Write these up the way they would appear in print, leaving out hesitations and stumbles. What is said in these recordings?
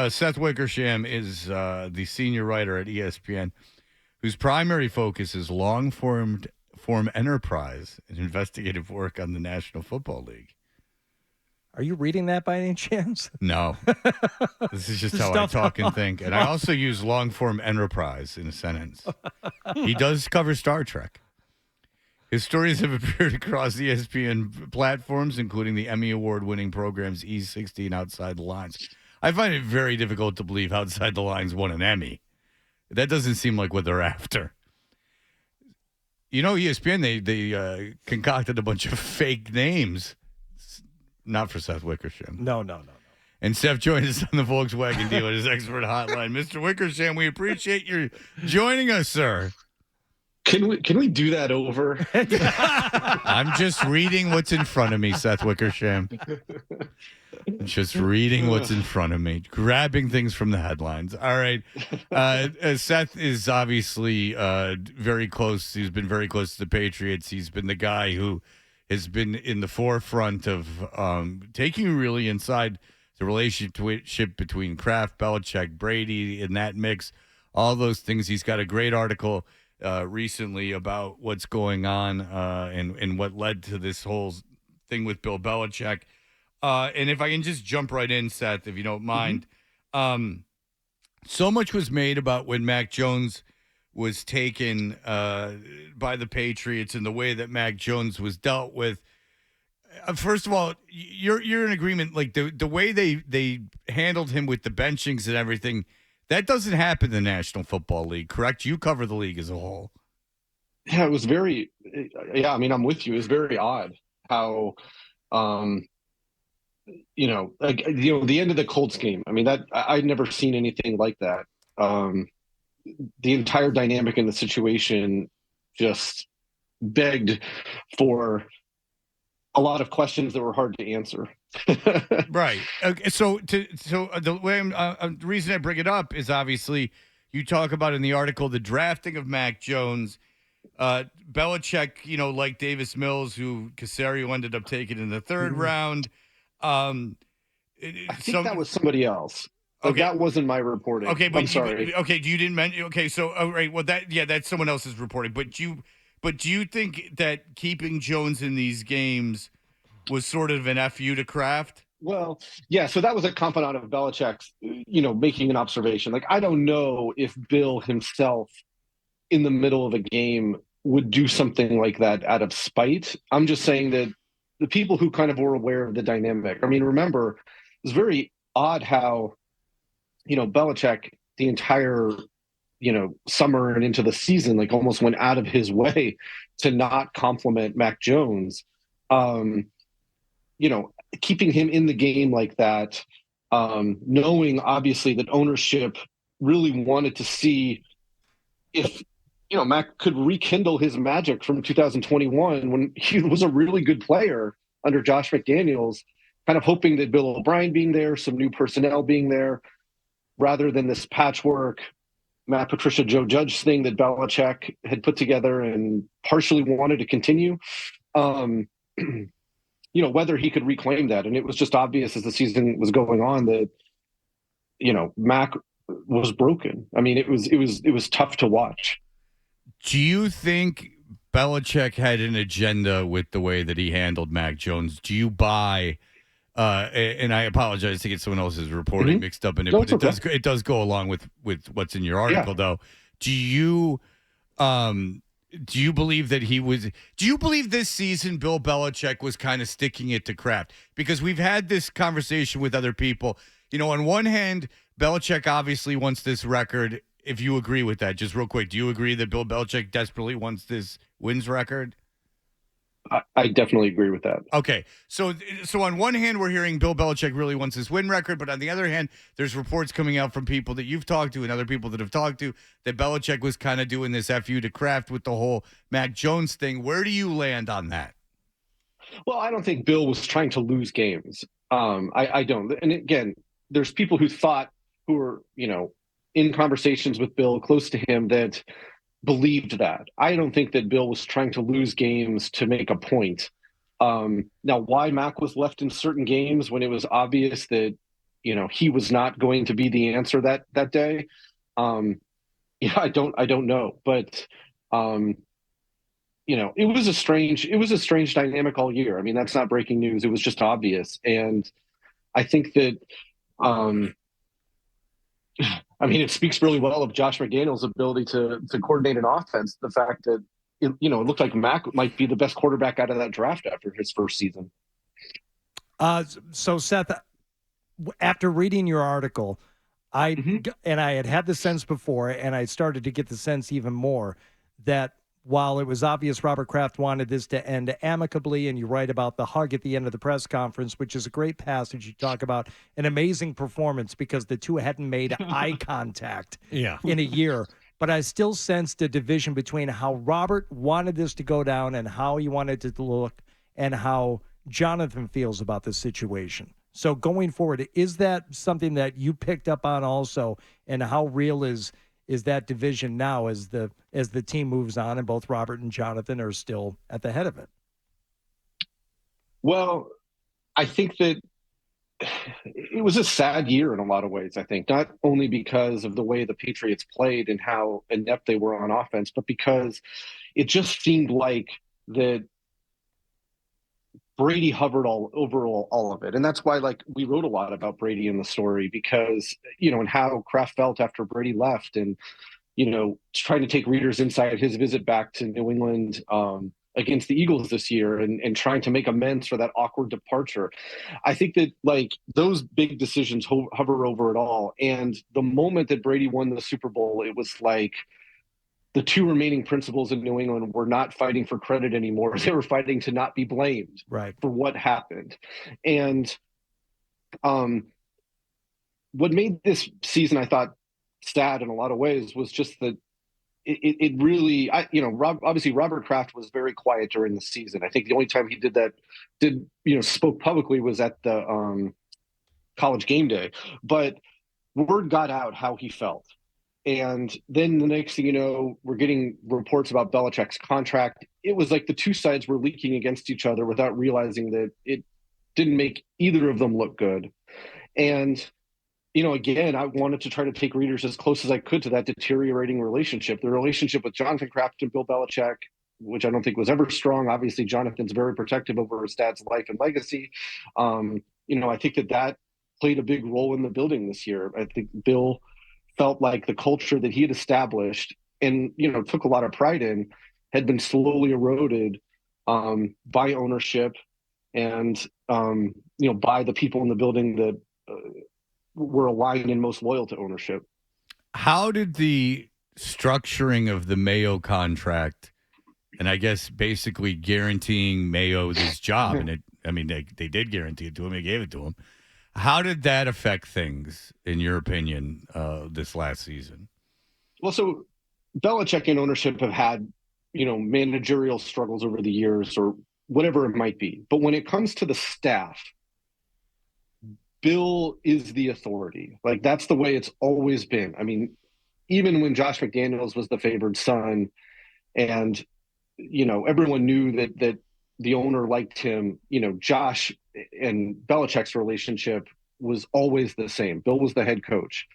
Seth Wickersham is the senior writer at ESPN, whose primary focus is long-form enterprise and investigative work on the National Football League. Are you reading that by any chance? No. This is just how I talk and think. And I also use long-form enterprise in a sentence. He does cover Star Trek. His stories have appeared across ESPN platforms, including the Emmy Award-winning programs E60 and Outside the Lines. I find it very difficult to believe Outside the Lines won an Emmy. That doesn't seem like what they're after. You know, ESPN, they concocted a bunch of fake names. Not for Seth Wickersham. No. And Seth joined us on the Volkswagen Dealers Expert Hotline. Mr. Wickersham, we appreciate your joining us, sir. Can we do that over? I'm just reading what's in front of me, Seth Wickersham. Just reading what's in front of me, grabbing things from the headlines. All right. Seth is obviously very close. He's been very close to the Patriots. He's been the guy who has been in the forefront of taking you really inside the relationship between Kraft, Belichick, Brady in that mix, all those things. He's got a great article recently about what's going on and what led to this whole thing with Bill Belichick. And if I can just jump right in, Seth, if you don't mind. So much was made about when Mac Jones was taken by the Patriots and the way that Mac Jones was dealt with. First of all, you're in agreement, like the way they handled him with the benchings and everything. That doesn't happen in the National Football League, correct? You cover the league as a whole. Yeah, it was very. Yeah, I mean, I'm with you. It was very odd how, the end of the Colts game. I mean, that I'd never seen anything like that. The entire dynamic in the situation just begged for a lot of questions that were hard to answer. Right. Okay. So the way the reason I bring it up is obviously you talk about in the article the drafting of Mac Jones, Belichick, like Davis Mills, who Caserio ended up taking in the third round. I think that was somebody else. Okay, that wasn't my reporting. Okay, but I'm sorry. You didn't mention. Okay, so right. Well, that's someone else's reporting. But do you think that keeping Jones in these games was sort of an FU to Kraft? Well, yeah. So that was a confidant of Belichick's, making an observation. Like, I don't know if Bill himself, in the middle of a game, would do something like that out of spite. I'm just saying that the people who kind of were aware of the dynamic. I mean, remember, it was very odd how, Belichick the entire, summer and into the season, like almost went out of his way to not compliment Mac Jones. Keeping him in the game like that, knowing obviously that ownership really wanted to see if, Mac could rekindle his magic from 2021 when he was a really good player under Josh McDaniels, kind of hoping that Bill O'Brien being there, some new personnel being there, rather than this patchwork Matt Patricia, Joe Judge thing that Belichick had put together and partially wanted to continue. Whether he could reclaim that. And it was just obvious as the season was going on that, Mac was broken. I mean, it was tough to watch. Do you think Belichick had an agenda with the way that he handled Mac Jones? Do you buy, and I apologize to get someone else's reporting mixed up in it, but it does go along with what's in your article, though. Do you believe that do you believe this season Bill Belichick was kind of sticking it to Kraft? Because we've had this conversation with other people. On one hand, Belichick obviously wants this record. If you agree with that, just real quick, do you agree that Bill Belichick desperately wants this wins record? I definitely agree with that. Okay. So on one hand, we're hearing Bill Belichick really wants this win record, but on the other hand, there's reports coming out from people that you've talked to and other people that have talked to that Belichick was kind of doing this FU to Kraft with the whole Mac Jones thing. Where do you land on that? Well, I don't think Bill was trying to lose games. I don't. And again, there's people who were, in conversations with Bill, close to him, that believed that. I don't think that Bill was trying to lose games to make a point. Now, why Mac was left in certain games when it was obvious that he was not going to be the answer that day. I don't know, but it was a strange dynamic all year. I mean, that's not breaking news. It was just obvious. And I think that, it speaks really well of Josh McDaniels' ability to coordinate an offense. The fact that, it looked like Mac might be the best quarterback out of that draft after his first season. So Seth, after reading your article, I had the sense before, and I started to get the sense even more that while it was obvious Robert Kraft wanted this to end amicably, and you write about the hug at the end of the press conference, which is a great passage. You talk about an amazing performance because the two hadn't made eye contact in a year. But I still sensed a division between how Robert wanted this to go down and how he wanted it to look, and how Jonathan feels about the situation. So going forward, is that something that you picked up on also, and how real is that division now as the team moves on and both Robert and Jonathan are still at the head of it? Well, I think that it was a sad year in a lot of ways, I think, not only because of the way the Patriots played and how inept they were on offense, but because it just seemed like that Brady hovered all of it. And that's why, we wrote a lot about Brady in the story, because, and how Kraft felt after Brady left, and, trying to take readers inside his visit back to New England against the Eagles this year, and trying to make amends for that awkward departure. I think that, those big decisions hover over it all. And the moment that Brady won the Super Bowl, it was like the two remaining principals in New England were not fighting for credit anymore. They were fighting to not be blamed for what happened. And what made this season, I thought, sad in a lot of ways was just that it really, obviously Robert Kraft was very quiet during the season. I think the only time he spoke publicly was at the College Game Day. But word got out how he felt. And then the next thing you know, we're getting reports about Belichick's contract. It was like the two sides were leaking against each other without realizing that it didn't make either of them look good. And, again, I wanted to try to take readers as close as I could to that deteriorating relationship. The relationship with Jonathan Kraft and Bill Belichick, which I don't think was ever strong. Obviously, Jonathan's very protective over his dad's life and legacy. I think that played a big role in the building this year. I think Bill felt like the culture that he had established and, took a lot of pride in, had been slowly eroded by ownership and, by the people in the building that were aligned and most loyal to ownership. How did the structuring of the Mayo contract, and I guess basically guaranteeing Mayo this job, and they did guarantee it to him, they gave it to him. How did that affect things, in your opinion, this last season? Well, so Belichick and ownership have had, managerial struggles over the years or whatever it might be. But when it comes to the staff, Bill is the authority. That's the way it's always been. I mean, even when Josh McDaniels was the favored son and, everyone knew that the owner liked him, Josh and Belichick's relationship was always the same. Bill was the head coach.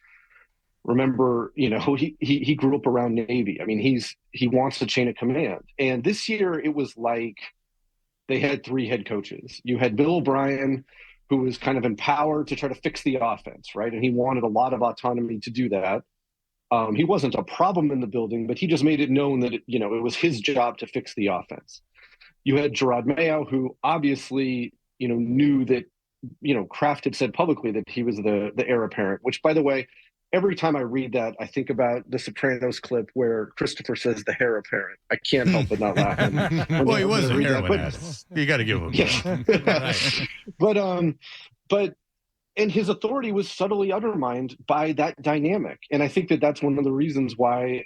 Remember, he grew up around Navy. I mean, he wants the chain of command. And this year it was like they had three head coaches. You had Bill O'Brien, who was kind of empowered to try to fix the offense, right? And he wanted a lot of autonomy to do that. He wasn't a problem in the building, but he just made it known that, it was his job to fix the offense. You had Gerard Mayo, who obviously, knew that, Kraft had said publicly that he was the heir apparent, which, by the way, every time I read that, I think about the Sopranos clip where Christopher says the heir apparent. I can't help but not laugh. Well, he was a heroin addict. You got to give him that. But and his authority was subtly undermined by that dynamic. And I think that that's one of the reasons why,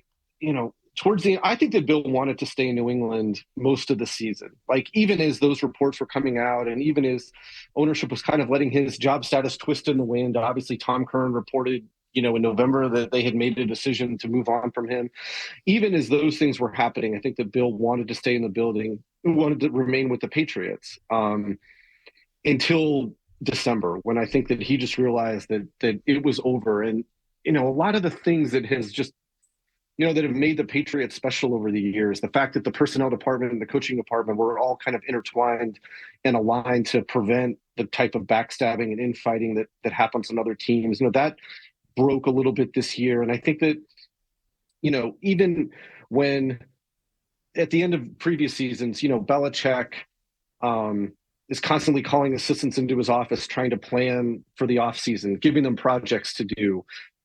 towards the end, I think that Bill wanted to stay in New England most of the season. Even as those reports were coming out and even as ownership was kind of letting his job status twist in the wind, obviously Tom Curran reported, in November that they had made a decision to move on from him. Even as those things were happening, I think that Bill wanted to stay in the building, wanted to remain with the Patriots until December, when I think that he just realized that it was over. And, a lot of the things that has just, that have made the Patriots special over the years, the fact that the personnel department and the coaching department were all kind of intertwined and aligned to prevent the type of backstabbing and infighting that happens on other teams, that broke a little bit this year. And I think that, even when at the end of previous seasons, Belichick is constantly calling assistants into his office, trying to plan for the offseason, giving them projects to do,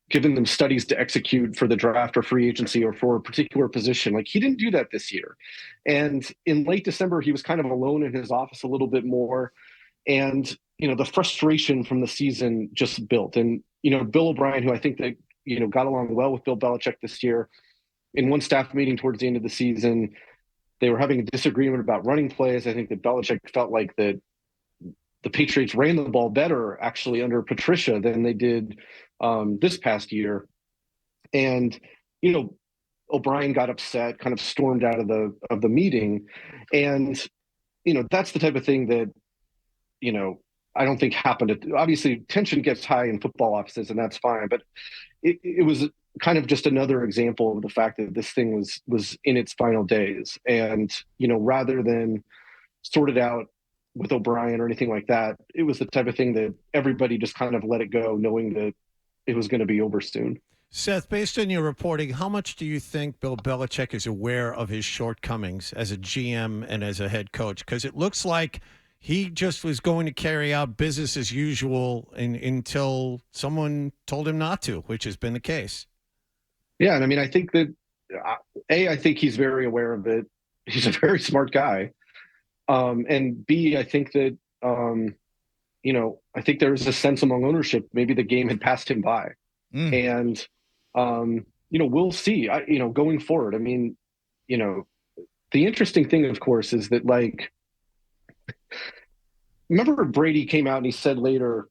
giving them studies to execute for the draft or free agency or for a particular position. Like, he didn't do that this year. And in late December, he was kind of alone in his office a little bit more. And, the frustration from the season just built. And, Bill O'Brien, who I think that, got along well with Bill Belichick this year, in one staff meeting towards the end of the season, they were having a disagreement about running plays. I think that Belichick felt like that the Patriots ran the ball better actually under Patricia than they did this past year. And, O'Brien got upset, kind of stormed out of the meeting. And, that's the type of thing that, I don't think happened. Obviously, tension gets high in football offices, and that's fine. But it was kind of just another example of the fact that this thing was in its final days. And, rather than sort it out with O'Brien or anything like that, it was the type of thing that everybody just kind of let it go, knowing that it was going to be over soon. Seth, based on your reporting, how much do you think Bill Belichick is aware of his shortcomings as a GM and as a head coach? Because it looks like he just was going to carry out business as usual until someone told him not to, which has been the case. Yeah, and I mean, I think that, I think he's very aware of it. He's a very smart guy. And B, I think that, I think there was a sense among ownership, maybe the game had passed him by. And, we'll see, going forward. I mean, the interesting thing, of course, is that, like, remember Brady came out and he said later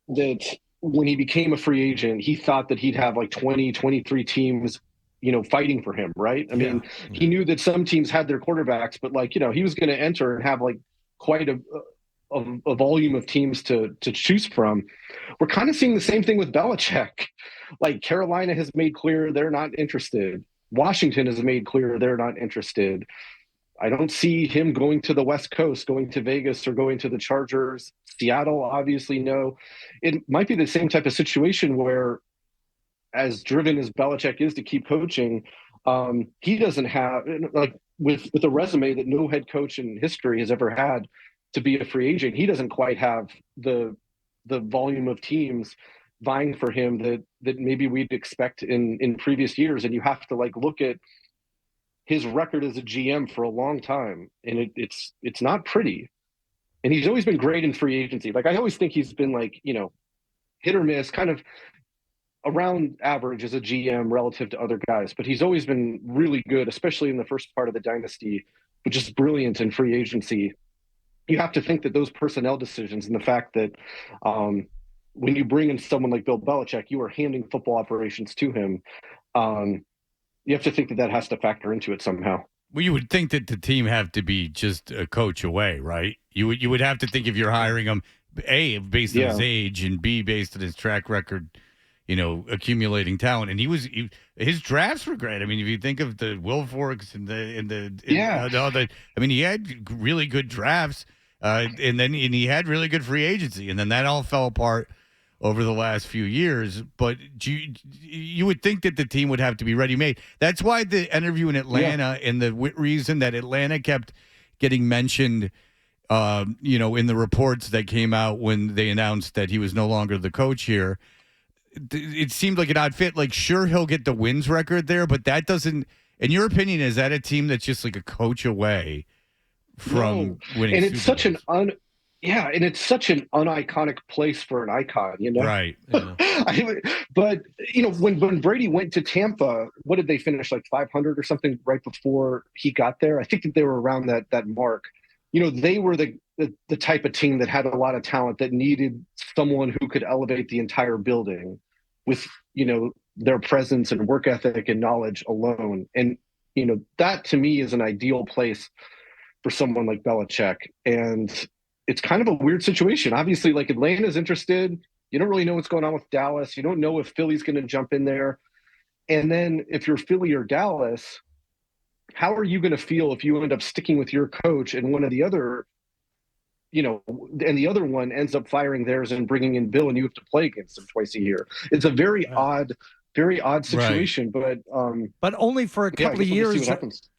that when he became a free agent, he thought that he'd have like 20, 23 teams, fighting for him, right? I mean, he knew that some teams had their quarterbacks, but like, he was going to enter and have like quite a volume of teams to choose from. We're kind of seeing the same thing with Belichick. Like, Carolina has made clear they're not interested. Washington has made clear they're not interested. I don't see him going to the West Coast, going to Vegas, or going to the Chargers. Seattle, obviously, no. It might be the same type of situation where, as driven as Belichick is to keep coaching, he doesn't have, like, with a resume that no head coach in history has ever had to be a free agent, he doesn't quite have the volume of teams vying for him that maybe we'd expect in previous years. And you have to, like, look at his record as a GM for a long time, and it's not pretty. And he's always been great in free agency. Like, I always think he's been, like, hit or miss, kind of around average as a GM relative to other guys. But he's always been really good, especially in the first part of the dynasty, but just brilliant in free agency. You have to think that those personnel decisions and the fact that when you bring in someone like Bill Belichick, you are handing football operations to him. You have to think that has to factor into it somehow. Well, you would think that the team have to be just a coach away, right? You would have to think, if you're hiring him, A, based on his age, and B, based on his track record, accumulating talent. And his drafts were great. I mean, if you think of the Wilforks he had really good drafts, and he had really good free agency, and then that all fell apart over the last few years. But you would think that the team would have to be ready-made. That's why the interview in Atlanta and the reason that Atlanta kept getting mentioned, in the reports that came out when they announced that he was no longer the coach here, it seemed like an odd fit. Like, sure, he'll get the wins record there, but that doesn't, in your opinion, is that a team that's just like a coach away from winning? And it's such and it's such an uniconic place for an icon, Right. Yeah. But when Brady went to Tampa, what did they finish, like 500 or something right before he got there? I think that they were around that mark. They were the type of team that had a lot of talent that needed someone who could elevate the entire building with, their presence and work ethic and knowledge alone. And, that to me is an ideal place for someone like Belichick. And, it's kind of a weird situation. Obviously, like Atlanta's interested. You don't really know what's going on with Dallas. You don't know if Philly's going to jump in there. And then if you're Philly or Dallas, how are you going to feel if you end up sticking with your coach and one of the other, and the other one ends up firing theirs and bringing in Bill, and you have to play against them twice a year? It's a very odd situation, but only for a couple of years.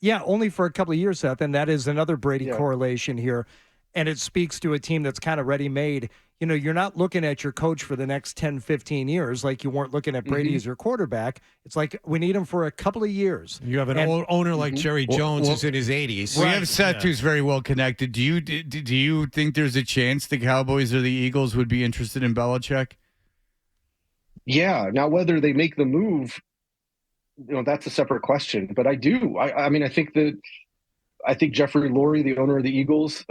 Yeah, only for a couple of years, Seth, and that is another Brady correlation here. And it speaks to a team that's kind of ready-made. You're not looking at your coach for the next 10, 15 years like you weren't looking at Brady as your quarterback. It's like we need him for a couple of years. You have an old owner like Jerry Jones who's in his 80s. We have Seth who's very well connected. Do you think there's a chance the Cowboys or the Eagles would be interested in Belichick? Yeah. Now, whether they make the move, that's a separate question. But I do. I mean, I think Jeffrey Lurie, the owner of the Eagles,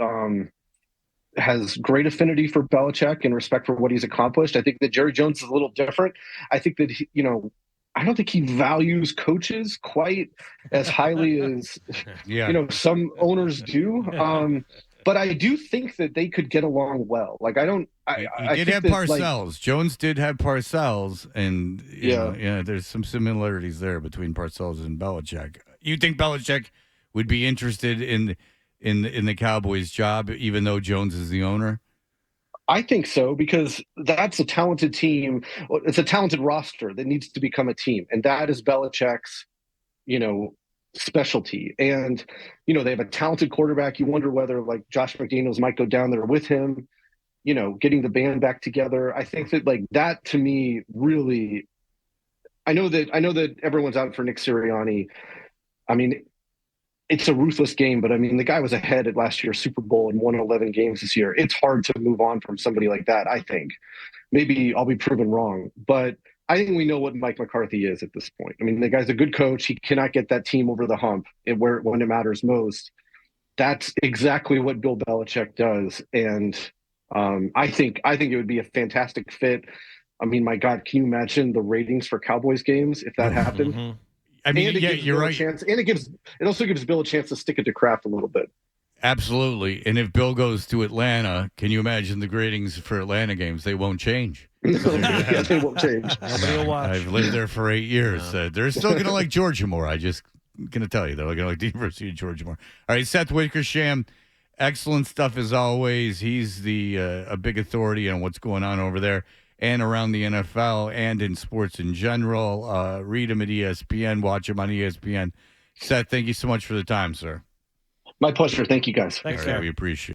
has great affinity for Belichick and respect for what he's accomplished. I think that Jerry Jones is a little different. I think that I don't think he values coaches quite as highly as some owners do. But I do think that they could get along well. Like he did have Parcells. Jones did have Parcells, and there's some similarities there between Parcells and Belichick. You think Belichick would be interested in the Cowboys job, even though Jones is the owner? I think so, because that's a talented team. It's a talented roster that needs to become a team. And that is Belichick's, specialty. And, they have a talented quarterback. You wonder whether like Josh McDaniels might go down there with him, getting the band back together. I think that like that to me really, I know that everyone's out for Nick Sirianni. I mean, it's a ruthless game, but I mean, the guy was ahead at last year's Super Bowl and won 11 games this year. It's hard to move on from somebody like that, I think. Maybe I'll be proven wrong, but I think we know what Mike McCarthy is at this point. I mean, the guy's a good coach. He cannot get that team over the hump when it matters most. That's exactly what Bill Belichick does. And I think it would be a fantastic fit. I mean, my God, can you imagine the ratings for Cowboys games if that happened? Mm-hmm. I mean, you're right. It also gives Bill a chance to stick it to Kraft a little bit. Absolutely. And if Bill goes to Atlanta, can you imagine the gradings for Atlanta games? They won't change. They won't change. Nobody will watch. I've lived there for 8 years. They're still going to like Georgia more. I just going to tell you, they're going to like the University of Georgia more. All right, Seth Wickersham, excellent stuff as always. He's a big authority on what's going on over there and around the NFL and in sports in general. Read him at ESPN. Watch him on ESPN. Seth, thank you so much for the time, sir. My pleasure. Thank you, guys. Thanks, we appreciate it.